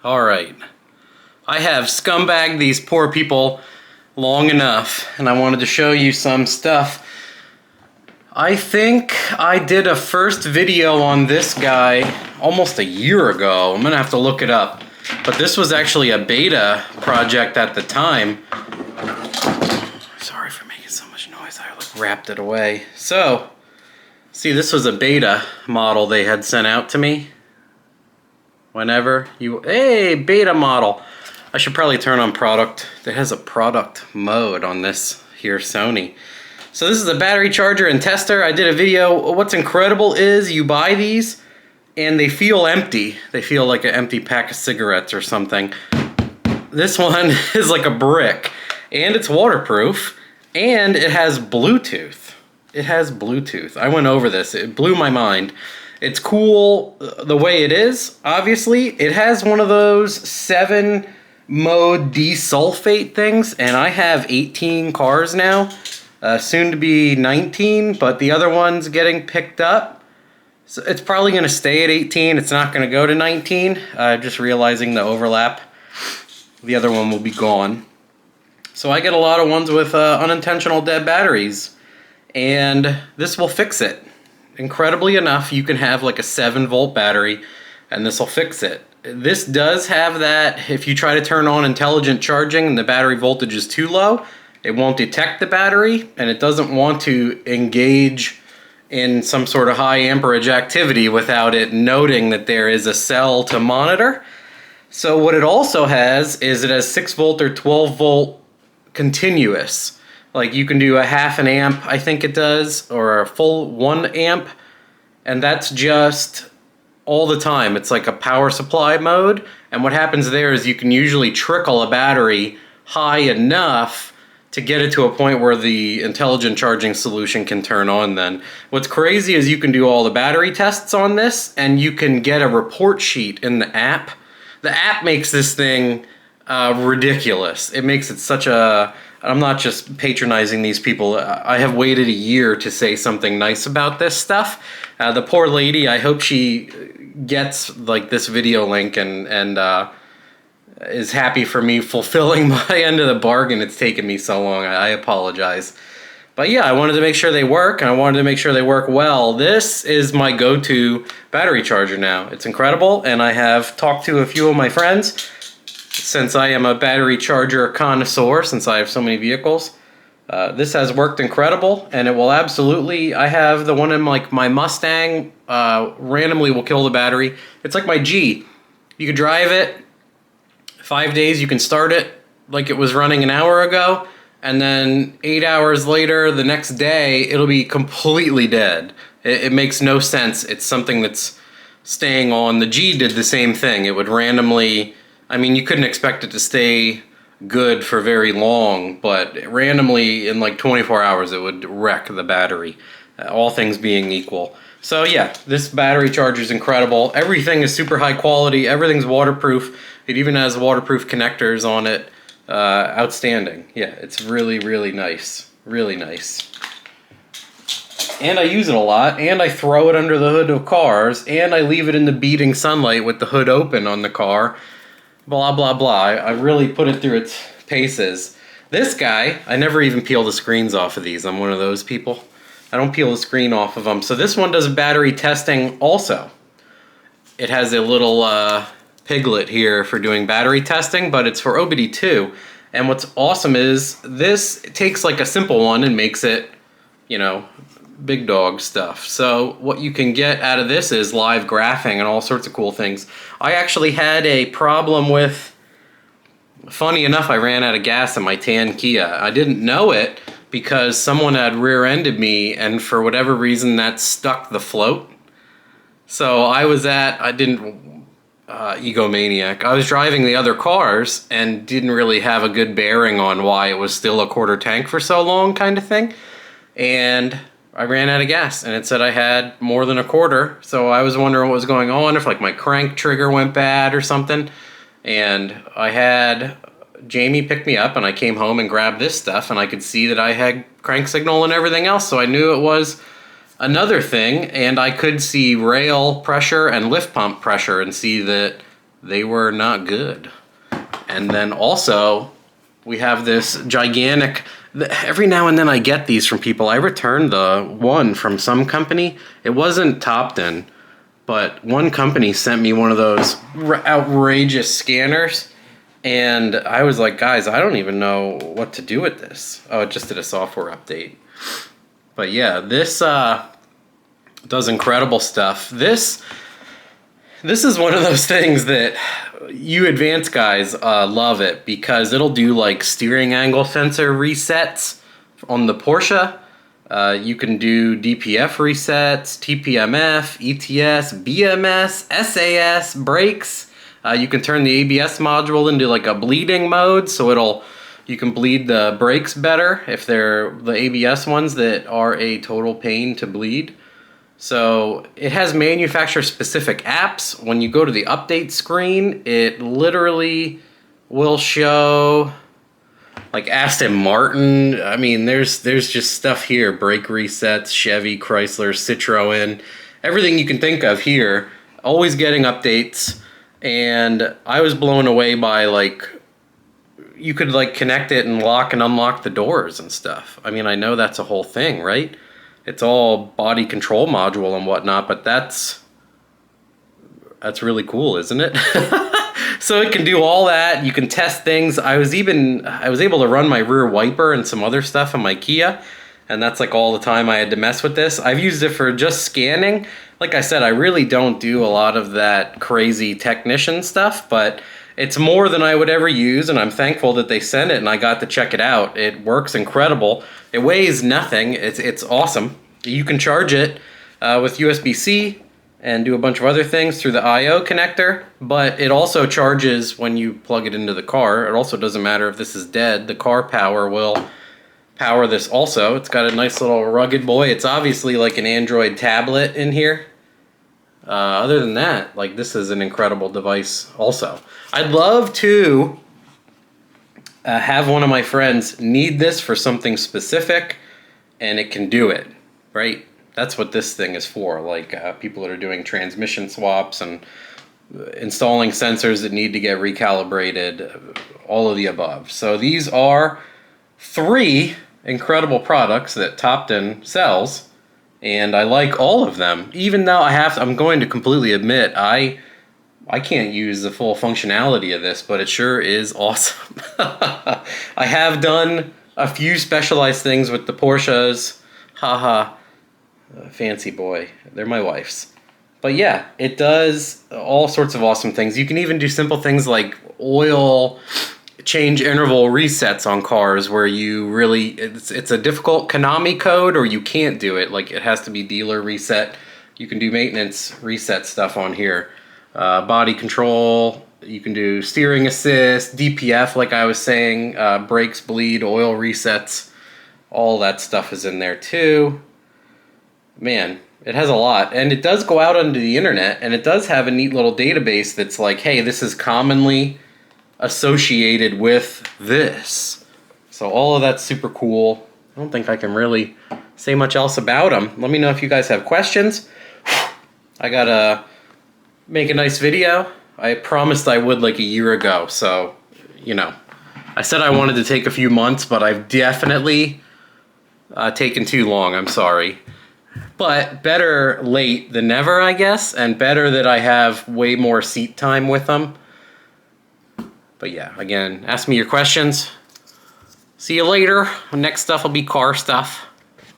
Alright, I have scumbagged these poor people long enough, and I wanted to show you some stuff. I think I did a first video on this guy almost a year ago. I'm gonna have to look it up. But this was actually a beta project at the time. Sorry for making so much noise, I wrapped it away. So, see, this was a beta model they had sent out to me. Hey, beta model. I should probably turn on product. It has a product mode on this here Sony. So this is a battery charger and tester. I did a video. What's incredible is you buy these and they feel empty. They feel like an empty pack of cigarettes or something. This one is like a brick, and it's waterproof, and it has Bluetooth. It has Bluetooth. I went over this. It blew my mind. It's cool the way it is, obviously. It has one of those 7-mode desulfate things, and I have 18 cars now, soon to be 19, but the other one's getting picked up. So it's probably going to stay at 18. It's not going to go to 19. Just realizing the overlap. The other one will be gone. So I get a lot of ones with unintentional dead batteries, and this will fix it. Incredibly enough, you can have like a 7-volt battery and this will fix it. This does have that, if you try to turn on intelligent charging and the battery voltage is too low, it won't detect the battery, and it doesn't want to engage in some sort of high amperage activity without it noting that there is a cell to monitor. So what it also has is it has 6-volt or 12-volt continuous. Like you can do a half an amp, I think it does, or a full 1 amp, and that's just all the time. It's like a power supply mode, and what happens there is you can usually trickle a battery high enough to get it to a point where the intelligent charging solution can turn on then. What's crazy is you can do all the battery tests on this, and you can get a report sheet in the app. The app makes this thing ridiculous. It makes it such a... I'm not just patronizing these people. I have waited a year to say something nice about this stuff. The poor lady, I hope she gets like this video link and is happy for me fulfilling my end of the bargain. It's taken me so long. I apologize. But yeah, I wanted to make sure they work, and I wanted to make sure they work well. This is my go-to battery charger now. It's incredible, and I have talked to a few of my friends. Since I am a battery charger connoisseur, since I have so many vehicles, this has worked incredible, and it will absolutely... I have the one in like my Mustang, randomly will kill the battery. It's like my G. You can drive it 5 days, you can start it like it was running an hour ago, and then 8 hours later, the next day, it'll be completely dead. It makes no sense. It's something that's staying on. The G did the same thing. It would randomly... I mean, you couldn't expect it to stay good for very long, but randomly in like 24 hours it would wreck the battery, all things being equal. So yeah, this battery charger is incredible. Everything is super high quality. Everything's waterproof. It even has waterproof connectors on it. Outstanding. Yeah, it's really, really nice. Really nice. And I use it a lot, and I throw it under the hood of cars, and I leave it in the beating sunlight with the hood open on the car. Blah, blah, blah. I really put it through its paces. This guy, I never even peel the screens off of these. I'm one of those people. I don't peel the screen off of them. So this one does battery testing also. It has a little piglet here for doing battery testing, but it's for OBD2. And what's awesome is this takes like a simple one and makes it, you know, big dog stuff. So what you can get out of this is live graphing and all sorts of cool things. I actually had a problem with, funny enough, I ran out of gas in my tan Kia. I didn't know it because someone had rear-ended me, and for whatever reason that stuck the float. So I was egomaniac. I was driving the other cars and didn't really have a good bearing on why it was still a quarter tank for so long, kind of thing. And I ran out of gas, and it said I had more than a quarter, so I was wondering what was going on, if like my crank trigger went bad or something. And I had Jamie pick me up, and I came home and grabbed this stuff, and I could see that I had crank signal and everything else, so I knew it was another thing, and I could see rail pressure and lift pump pressure and see that they were not good. And then also, we have this gigantic, every now and then I get these from people. I returned the one from some company. It wasn't Topdon, but one company sent me one of those outrageous scanners. And I was like, guys, I don't even know what to do with this. Oh, it just did a software update. But yeah, this does incredible stuff. This is one of those things that you advanced guys love it, because it'll do like steering angle sensor resets on the Porsche. You can do DPF resets, TPMF, ETS, BMS, SAS, brakes. You can turn the ABS module into like a bleeding mode, so you can bleed the brakes better if they're the ABS ones that are a total pain to bleed. So it has manufacturer-specific apps. When you go to the update screen, it literally will show like Aston Martin. I mean, there's just stuff here. Brake resets, Chevy, Chrysler, Citroen, everything you can think of here. Always getting updates. And I was blown away by, like, you could like connect it and lock and unlock the doors and stuff. I mean, I know that's a whole thing, right? It's all body control module and whatnot, but that's really cool, isn't it? So it can do all that. You can test things. I was able to run my rear wiper and some other stuff in my Kia, and that's like all the time I had to mess with this. I've used it for just scanning. Like I said, I really don't do a lot of that crazy technician stuff, but it's more than I would ever use, and I'm thankful that they sent it and I got to check it out. It works incredible. It weighs nothing. It's awesome. You can charge it with USB-C and do a bunch of other things through the I/O connector, but it also charges when you plug it into the car. It also doesn't matter if this is dead. The car power will power this also. It's got a nice little rugged boy. It's obviously like an Android tablet in here. Other than that, like, this is an incredible device also. I'd love to have one of my friends need this for something specific, and it can do it, right? That's what this thing is for, like people that are doing transmission swaps and installing sensors that need to get recalibrated, all of the above. So these are 3 incredible products that Topdon sells, and I like all of them. Even though I'm going to completely admit, I can't use the full functionality of this, but it sure is awesome. I have done a few specialized things with the Porsches. Haha, fancy boy. They're my wife's. But yeah, it does all sorts of awesome things. You can even do simple things like oil change interval resets on cars where you really, it's a difficult Konami code, or you can't do it. Like, it has to be dealer reset. You can do maintenance reset stuff on here. Body control, you can do steering assist, DPF, like I was saying, brakes, bleed, oil resets, all that stuff is in there too. Man, it has a lot, and it does go out onto the internet, and it does have a neat little database that's like, hey, this is commonly associated with this. So all of that's super cool. I don't think I can really say much else about them. Let me know if you guys have questions. I gotta make a nice video. I promised I would like a year ago, so, you know, I said I wanted to take a few months, but I've definitely taken too long. I'm sorry. But better late than never, I guess, and better that I have way more seat time with them. But yeah, again, ask me your questions. See you later. Next stuff will be car stuff.